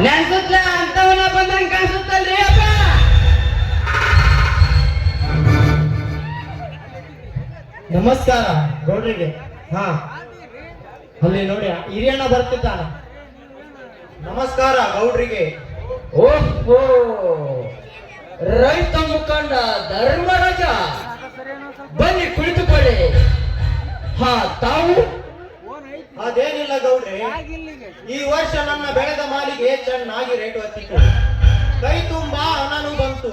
ನೆನ್ಸುತ್ತಲ ಅಂತವನ ಬಂದಂಗ ಕಾಣಿಸುತ್ತಲ್ರಿ ಅಪ್ಪ. ನಮಸ್ಕಾರ ಗೌಡ್ರಿಗೆ. ಹಾ, ಅಲ್ಲಿ ನೋಡಿ ಹಿರಿಯಣ್ಣ ಬರ್ತಿದ್ದಾನೆ. ನಮಸ್ಕಾರ ಗೌಡ್ರಿಗೆ. ಓಹೋ, ರೈತ ಮುಖಂಡ ಧರ್ಮರಾಜ, ಬನ್ನಿ ಕುಳಿತುಕೊಳ್ಳಿ. ಹಾ, ತಾವು? ಅದೇನಿಲ್ಲ ಗೌಡ್ರೆ, ಈ ವರ್ಷ ನನ್ನ ಬೆಳೆದ ಮಾಲಿಗೆ ಚೆನ್ನಾಗಿ ರೇಟು ಹತ್ತಿತ್ತು, ಕೈ ತುಂಬಾ ಹಣನೂ ಬಂತು.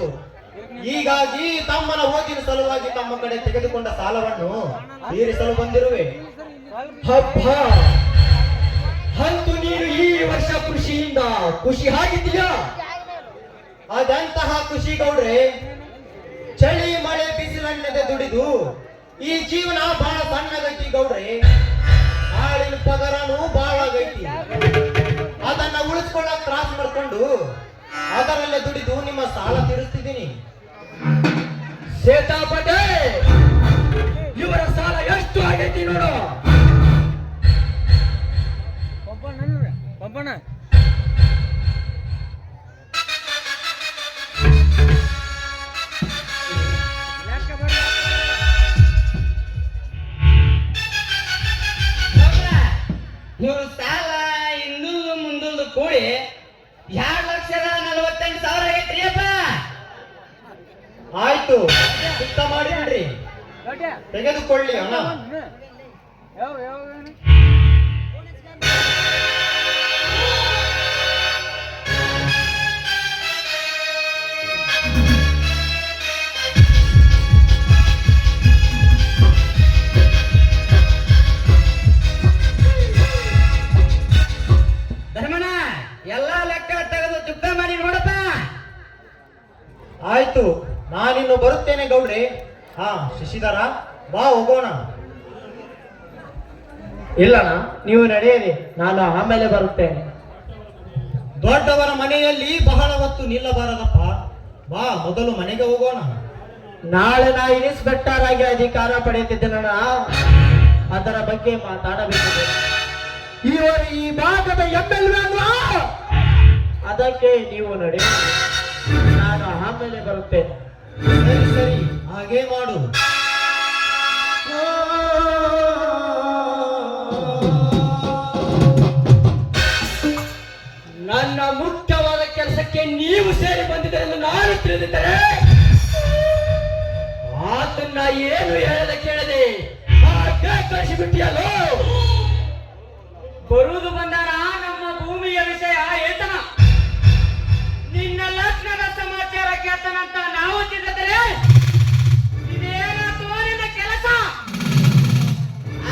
ಹೀಗಾಗಿ ತಮ್ಮನ ಓದಿನ ಸಲುವಾಗಿ ತಮ್ಮ ಕಡೆ ತೆಗೆದುಕೊಂಡ ಸಾಲವನ್ನು ತೀರಿಸಲು ಬಂದಿರುವೆ. ಹಬ್ಬ, ಅಂತೂ ನೀನು ಈ ವರ್ಷ ಕೃಷಿಯಿಂದ ಖುಷಿ ಆಗಿದ್ದೀಯಾ? ಅದಂತಹ ಖುಷಿ ಗೌಡ್ರೆ, ಚಳಿ ಮಳೆ ಬಿಸಿಲನ್ನದೆ ದುಡಿದು ಈ ಜೀವನ ಬಹಳ ಸಣ್ಣಗೈತಿ ಗೌಡ್ರೆ. ಆಳಿನ ಪಗರನು ಬಹಳ ಆಗೈತಿ. ಅದನ್ನ ಉಳಿಸ್ಕೊಳ್ಳಕ್ ತ್ರಾಸ ಮಾಡ್ಕೊಂಡು ಅದರಲ್ಲೇ ದುಡಿದು ನಿಮ್ಮ ಸಾಲ ತೀರಿಸ್ತಿದ್ದೀನಿ. ಸೇತಾಪಟೆ, ಇವರ ಸಾಲ ಎಷ್ಟು ಆಗೈತಿ ನೋಡು. ಇವ್ರ ಸಾಲ ಹಿಂದುಳಿದು ಮುಂದುಳಿದು ಕೂಡಿ 2,48,000 ಆಗೈತ್ರಿ ಅಪ್ಪ. ಆಯ್ತು, ಸುತ್ತ ಮಾಡಿ ಬಿಡ್ರಿ, ತೆಗೆದುಕೊಳ್ಳಿ ಹಣ. ಧರ್ಮಣ್ಣ, ಎಲ್ಲಾ ಲೆಕ್ಕ ತೆಗೆದು ಚುಕ್ತ ಮಾಡಿ ನೋಡಪ್ಪ. ಆಯ್ತು, ನಾನಿನ್ನು ಬರುತ್ತೇನೆ ಗೌಡ್ರೆ. ಹಾ ಶಶಿಧರ, ಬಾ ಹೋಗೋಣ. ಇಲ್ಲಣ್ಣ, ನೀವು ನಡೆಯಿರಿ, ನಾನು ಆಮೇಲೆ ಬರುತ್ತೇನೆ. ದೊಡ್ಡವರ ಮನೆಯಲ್ಲಿ ಬಹಳ ಹೊತ್ತು ನಿಲ್ಲಬಾರದಪ್ಪ. ಬಾ, ಮೊದಲು ಮನೆಗೆ ಹೋಗೋಣ. ನಾಳೆ ನಾ ಇನ್ಸ್ಪೆಕ್ಟರ್ ಆಗಿ ಅಧಿಕಾರ ಪಡೆಯುತ್ತಿದ್ದೇನಣ್ಣ, ಅದರ ಬಗ್ಗೆ ಮಾತಾಡಬೇಕಿದೆ. ಇವರು ಈ ಭಾಗದ MLA ಅಲ್ವಾ? ಅದಕ್ಕೆ ನೀವು ನಡೆಯಿರಿ, ನಾನು ಆಮೇಲೆ ಬರುತ್ತೇನೆ. ಸರಿ ಸರಿ, ಹಾಗೇ ಮಾಡು. ನನ್ನ ಮುಖ್ಯವಾದ ಕೆಲಸಕ್ಕೆ ನೀವು ಸೇರಿ ಬಂದಿದ್ದೀರಿ ಎಂದು ನಾನು ತಿಳಿದಿದ್ದರೆ ಅದನ್ನ ಏನು ಹೇಳದೆ ಕೇಳದೆ ಹಾಗೆ ಕಳಿಸಿಬಿಟ್ಟಿಯಲ್ಲೋ. ಬರುವುದು ಬಂದಾರ ನಮ್ಮ ಭೂಮಿಯ ವಿಷಯ ಏತನ, ನಿನ್ನ ಲಗ್ನದ ಸಮಾಚಾರ ಕೇಳ್ತಾನಂತ ನಾವು ತಿಳಿದರೆ ಇದೇನ ತೋರಿದ ಕೆಲಸ.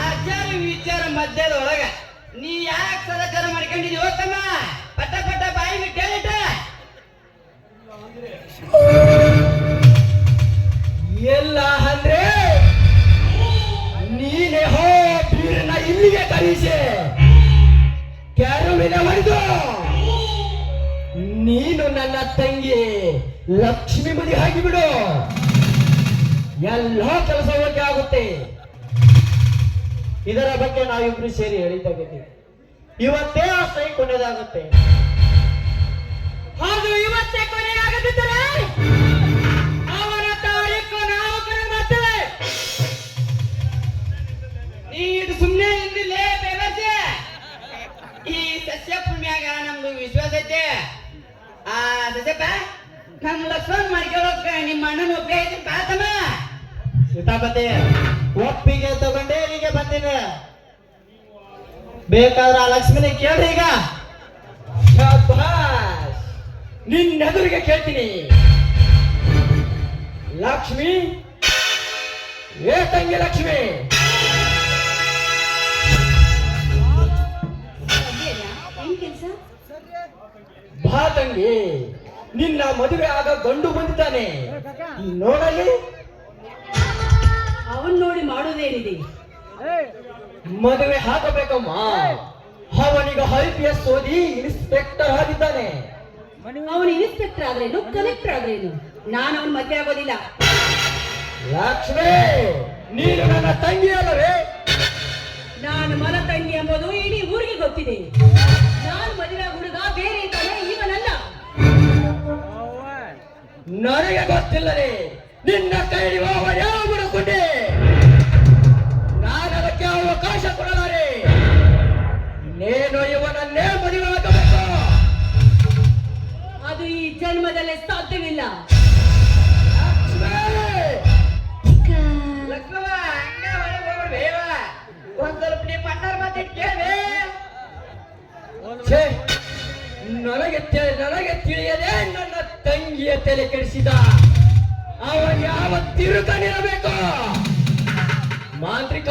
ಆಚಾರ ವಿಚಾರ ಮಧ್ಯದೊಳಗ ನೀ ಯಾಕೆ ಸದಾಚಾರ ಮಾಡ್ಕೊಂಡಿದೀವ ತಮ್ಮ? ಪಟ ಪಟ ಬಾಯಿ ಬಿಟ್ಟು ಹೇಳಿಟ. ಎಲ್ಲ ಅಂದ್ರೆ ನೀನೆ ಹೋ ಬೀರನ್ನ ಇಲ್ಲಿಗೆ ಕರೀಸೆ ಕೆರವಿನ ಹೊಡೆದು ನೀನು ನನ್ನ ತಂಗಿ ಲಕ್ಷ್ಮಿ ಮದಿ ಆಗಿಬಿಡು. ಎಲ್ಲ ಕೆಲಸ ಹೋಗಿ ಆಗುತ್ತೆ. ಇದರ ಬಗ್ಗೆ ನಾವಿಬ್ರು ಸೇರಿ ಹೇಳಿದ್ದಾಗಿದ್ದೀವಿ. ಇವತ್ತೇ ಆ ಸ್ಟ್ರೈಕ್ ಕೊನೆಯದಾಗುತ್ತೆ. ಅದು ಇವತ್ತೇ ಕೊನೆಯಾಗದಿದ್ದರೆ ಅವನ ತಾರೀಕು ನಾವು ಕರೆ ಮಾಡ್ತೇವೆ. ನೀನು ಸುಮ್ಮನೆ ಇಂದಿಲ್ಲೇ ಬೇಬರ್ಸೆ. ಈ ಸಸ್ಯಪ್ಪನ ಮ್ಯಾಗ ನಮ್ದು ವಿಶ್ವಾಸ ಐತೆ. ಆ ಸಸ್ಯಪ್ಪ, ನಮ್ ಲಕ್ಷ್ಮಣ ಮಾಡ್ಕೊಳ್ಳೋಕ ನಿಮ್ಮ ಅಣ್ಣನ ಒಪ್ಪಿಗೆ ಐತಿ ಪಾತಮ್ಮ. ಸೀತಾಪತಿ, ಒಪ್ಪಿಗೆ ತಗೊಂಡೇ ಇಲ್ಲಿಗೆ ಬಂದಿನಿ. ಬೇಕಾದ್ರೆ ಆ ಲಕ್ಷ್ಮಿನ ಕೇಳ್ರಿ ಈಗ. ಶಭಾಷ್, ನಿನ್ನೆದುರಿಗೆ ಕೇಳ್ತೀನಿ. ಲಕ್ಷ್ಮಿ, ಏ ತಂಗಿ ಲಕ್ಷ್ಮಿ, ಬಾ ತಂಗಿ, ನಿನ್ನ ಮದುವೆ ಆಗ ಗಂಡು ಬಂದಿದ್ದಾನೆ, ನೋಡಲಿ. ಅವನ್ ನೋಡಿ ಮಾಡೋದೇನಿದೆ? ಮದುವೆ ಹಾಕಬೇಕಮ್ಮ. ಅವನಿಗ IPS ಓದಿ ಇನ್ಸ್ಪೆಕ್ಟರ್ ಆಗಿದ್ದಾನೆ. ಅವನು ಇನ್ಸ್ಪೆಕ್ಟರ್ ಆದ್ರೇನು, ಕಲೆಕ್ಟರ್ ಆದ್ರೇನು, ನಾನು ಅವನ್ ಮದ್ವೆ ಆಗೋದಿಲ್ಲ. ಲಕ್ಷ್ಮಿ, ನೀನು ನನ್ನ ತಂಗಿ ಅಲ್ಲವೇ? ನಾನು ಮನ ತಂಗಿ ಎಂಬುದು ಇಡೀ ಊರಿಗೆ ಗೊತ್ತಿದೆ. ನಾನು ಮದುವೆ ಹುಡುಗ ಬೇರೆ ಇದ್ದಾನೆ, ನನಗೆ ಗೊತ್ತಿಲ್ಲದೆ ನಿನ್ನ ಕೈ ಹಿಡಿಯುವ ಯಾವ ಬಿಡುಕೊಂಡೆ ನಾನು ಅದಕ್ಕೆ ಅವಕಾಶ ಕೊಡಲಾರೆ. ನೀನು ಇವನನ್ನೇ ಮದುವೆ ಆಗಬೇಕು. ಅದು ಈ ಜನ್ಮದಲ್ಲೇ ಸಾಧ್ಯವಿಲ್ಲ. ಲಕ್ಷ್ಮವ ಹಂಗ ಒಳಗೆ ಹೋಗ್ಬೇಡ. ಒಂದ್ ಸ್ವಲ್ಪ ನಿಮ್ಮ ಅಣ್ಣರ ಮಾತಿಟ್ಟು ಕೇಳಿ. ಛೇ, ನನಗೆ ತಿಳಿಯದೆ ನನ್ನ ತಂಗಿಯ ತಲೆ ಕೆಡಿಸಿದ ಅವ ಯಾವ ತಿರುಕನಿರಬೇಕು. ಮಾಂತ್ರಿಕ,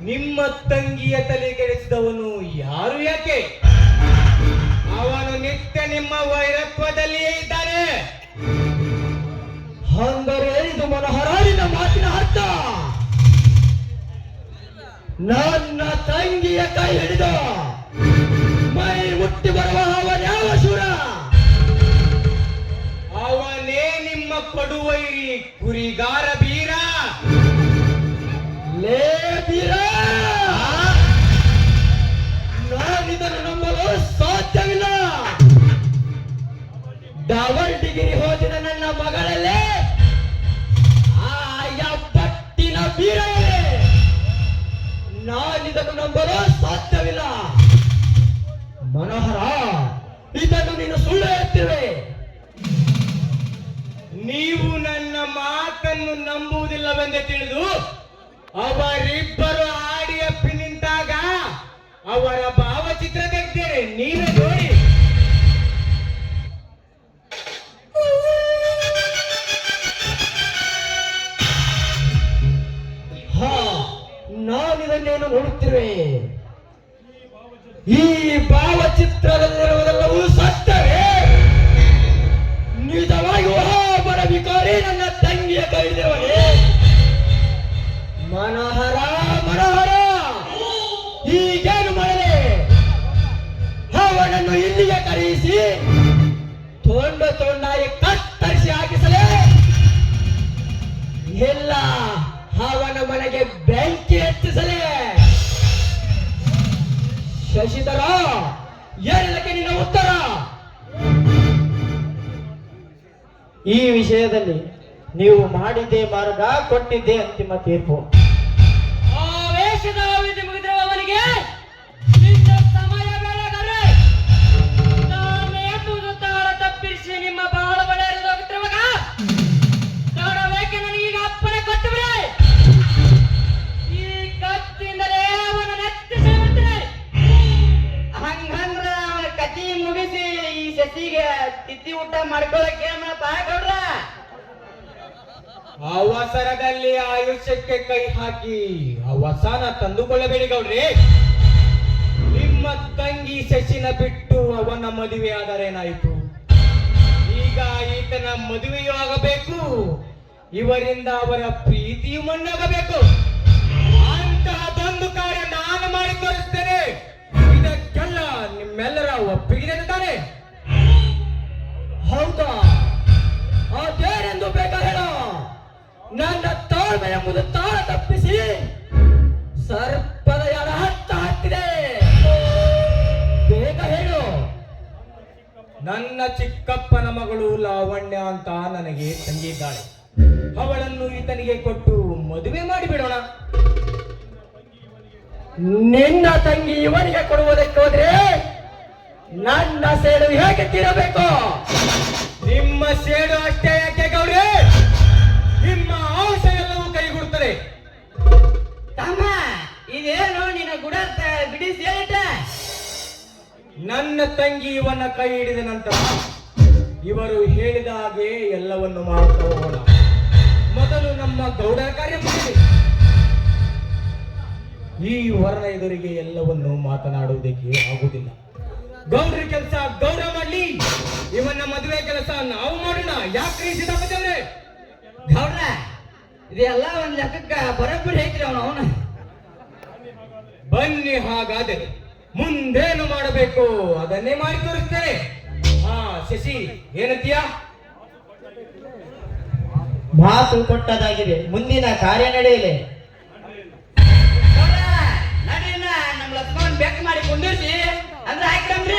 ನಿಮ್ಮ ತಂಗಿಯ ತಲೆ ಕೆಡಿಸಿದವನು ಯಾರು? ಯಾಕೆ? ಅವನು ನಿತ್ಯ ನಿಮ್ಮ ವೈರತ್ವದಲ್ಲಿಯೇ ಇದ್ದಾನೆ. ಅಂದರೆ ಇದು ಮನೋಹರಿನ ಮಾತಿನ ಅರ್ಥ. ನನ್ನ ತಂಗಿಯ ಕೈ ಹಿಡಿದು ಮೈ ಮುಟ್ಟಿ ಬರುವ ಅವನ್ಯಾವ ಶೂರ? ಅವನೇ ನಿಮ್ಮ ಪಡುವೈರಿ ಗುರಿಗಾರ ಬೀರ. ಲೇ ಬೀರ, ನಾನಿದನ್ನು ನಂಬಲು ಸಾಧ್ಯವಿಲ್ಲ. ಡಬಲ್ ಡಿಗ್ರಿ ಓದಿದ ನನ್ನ ಮಗಳಲ್ಲೇ ಆ ಪಟ್ಟಿನ ಬೀರವೇ, ನಾನಿದನ್ನು ನಂಬಲು ಸಾಧ್ಯವಿಲ್ಲ. ಮನೋಹರ, ಇದನ್ನು ನೀನು ಸುಳ್ಳು ಹೇಳ್ತಿರುವೆ. ನೀವು ನನ್ನ ಮಾತನ್ನು ನಂಬುವುದಿಲ್ಲವೆಂದೇ ತಿಳಿದು ಅವರಿಬ್ಬರು ಆಡಿಯಪ್ಪಿ ನಿಂತಾಗ ಅವರ ಭಾವಚಿತ್ರ ತೆಗೆದೇನೆ, ನೀವೇ ನೋಡಿ. ಹಾ, ನಾನಿದನ್ನೇನು ನೋಡುತ್ತಿರುವೆ. ಈ ಭಾವಚಿತ್ರದಲ್ಲಿರುವುದೆಲ್ಲವೂ ಸತ್ಯವೇ? ನಿಜವಾಗಿ ಒಬ್ಬರ ವಿಕಾರಿ ನನ್ನ ತಂಗಿಯ ಕೈ ಹಿಡಿದವನೇ? ಮನೋಹರ, ಮನೋಹರ, ಹೀಗೇನು ಮಾಡಲೆ? ಅವನನ್ನು ಇಲ್ಲಿಗೆ ಕರೆಯಿಸಿ ತೊಂಡಾಗಿ ಕತ್ತರಿಸಿ ಹಾಕಿಸಲೇ? ಇಲ್ಲ, ಅವನ ಮನೆಗೆ ಬೆಂಕಿ ಹಚ್ಚಿಸಲೇ? ಶಶಿಧರ, ಏನಕ್ಕೆ ನಿನ್ನ ಉತ್ತರ? ಈ ವಿಷಯದಲ್ಲಿ ನೀವು ಮಾಡಿದ್ದೇ ಮಾರ್ಗ, ಕೊಟ್ಟಿದ್ದೇ ಅಂತಿಮ ತೀರ್ಪು. ಆವೇಶದ ಅವಧಿ ಮುಗಿದಿರುವ ಅವನಿಗೆ ನಿನ್ನ ಸಮಯ ಬೇಡಗಾರೆ. ತಾಳ್ಮೆ ಎಂಬುದು ತಾಳ ತಪ್ಪಿಸಿ ನಿಮ್ಮ ಬಾಳ ಬಳೆ ಹೋಗುತ್ತಿರುವಾಗ ನೋಡಬೇಕೆ ನನಗೀಗ ಅಪ್ಪಣೆ ಕೊಟ್ಟು ಬಿಡಿ. ಈ ಕತ್ತಿಯಿಂದಲೇ ಅವನ ನೆತ್ತಿಸಿ ಬಿಡ್ತೀನಿ. ಹಂಗಂದ್ರ ಅವನ ಕತಿ ಮುಗಿಸಿ ಈ ಸಸಿಗೆ ತಿತ್ತಿ ಊಟ ಮಾಡ್ಕೊಳಕ್ಕೆ ಗೌಡ್ರ. ಅವಸರದಲ್ಲಿ ಆಯುಷ್ಯಕ್ಕೆ ಕೈ ಹಾಕಿ ಅವಸಾನ ತಂದುಕೊಳ್ಳಬೇಡಿ ಗೌಡ್ರಿ. ನಿಮ್ಮ ತಂಗಿ ಶಶಿನ ಬಿಟ್ಟು ಅವನ ಮದುವೆ ಆದರೇನಾಯಿತು? ಈಗ ಈತನ ಮದುವೆಯೂ ಆಗಬೇಕು, ಇವರಿಂದ ಅವರ ಪ್ರೀತಿಯೂ ಮಣ್ಣಾಗಬೇಕು. ಅಂತಹ ಒಂದು ಕಾರ್ಯ ನಾನು ಮಾಡಿ ತೋರಿಸ್ತೇನೆ. ಇದಕ್ಕೆಲ್ಲ ನಿಮ್ಮೆಲ್ಲರ ಒಪ್ಪಿಗೆ ತಾನೆ? ಹೌದಾ? ಅದೇನೆಂದು ಬೇಗ ಹೇಳು. ನನ್ನ ತಾಳ್ಮೆ ಎಂಬುದು ತಾಳ ತಪ್ಪಿಸಿ ಸರ್ಪದ ಯಾರ ಹತ್ತ ಹತ್ತಿದೆ. ಬೇಗ ಹೇಳು. ನನ್ನ ಚಿಕ್ಕಪ್ಪನ ಮಗಳು ಲಾವಣ್ಯ ಅಂತ ನನಗೆ ತಂಗಿದ್ದಾಳೆ. ಅವಳನ್ನು ಈತನಿಗೆ ಕೊಟ್ಟು ಮದುವೆ ಮಾಡಿಬಿಡೋಣ. ನಿನ್ನ ತಂಗಿ ಇವನಿಗೆ ಕೊಡುವುದಕ್ಕೆ ಹೋದ್ರೆ ನನ್ನ ಸೇಡು ಹೇಗೆ ತೀರಬೇಕು? ನಿಮ್ಮ ಸೇಡು ಅಷ್ಟೇ ಯಾಕೆ ಗೌಡ್ರೆ, ನಿಮ್ಮ ಆಸೆ ಎಲ್ಲವೂ ಕೈಗೂಡುತ್ತದೆ. ತಮ್ಮ, ಇದೇನು ನಿನ್ನ ಗುಡ ಬಿಡಿಸಿ ಹೇಳಿಟ? ನನ್ನ ತಂಗಿ ಇವನ ಕೈ ಹಿಡಿದ ನಂತರ ಇವರು ಹೇಳಿದ ಹಾಗೆ ಎಲ್ಲವನ್ನು ಮಾಡ್ತಾ ಹೋಗೋಣ. ಮೊದಲು ನಮ್ಮ ಗೌಡರ ಕಾರ್ಯ ಮುಗಿಸಿ ಈ ವರ್ಣ ಎದುರಿಗೆ ಎಲ್ಲವನ್ನು ಮಾತನಾಡುವುದಕ್ಕೆ ಆಗುವುದಿಲ್ಲ. ಗೌಡ್ರ ಕೆಲಸ ಗೌಡ ಮಾಡ್ಲಿ, ಇವನ್ನ ಮದುವೆ ಕೆಲಸ ನಾವು ಮಾಡೋಣ. ಯಾಕ್ರಿ ಸೀತಾಪತಿಯವ್ರೆ? ಗೌಡ್ರ ಇದೆಲ್ಲ ಒಂದ್ ಲೆಕ್ಕಕ್ಕ ಬರೋಬ್ಬರಿ ಐತ್ರಿ ಅವನು ಬನ್ನಿ, ಹಾಗಾದರೆ ಮುಂದೇನು ಮಾಡಬೇಕು ಅದನ್ನೇ ಮಾಡಿ ತೋರಿಸ್ತೇನೆ. ಹಾ ಶಶಿ, ಏನಂತೀಯ? ಮಾತು ಕೊಟ್ಟದಾಗಿದೆ, ಮುಂದಿನ ಕಾರ್ಯ ನಡೆಯಲಿ. ನಡಿನ ನಮ್ ಲಕ್ಷ್ಮಣ್ ಬೆಕ್ ಮಾಡಿ ಕುಂದಿರ್ಸಿ ಅಂದ್ರೆ ಹಾಕ್ತಂದ್ರಿ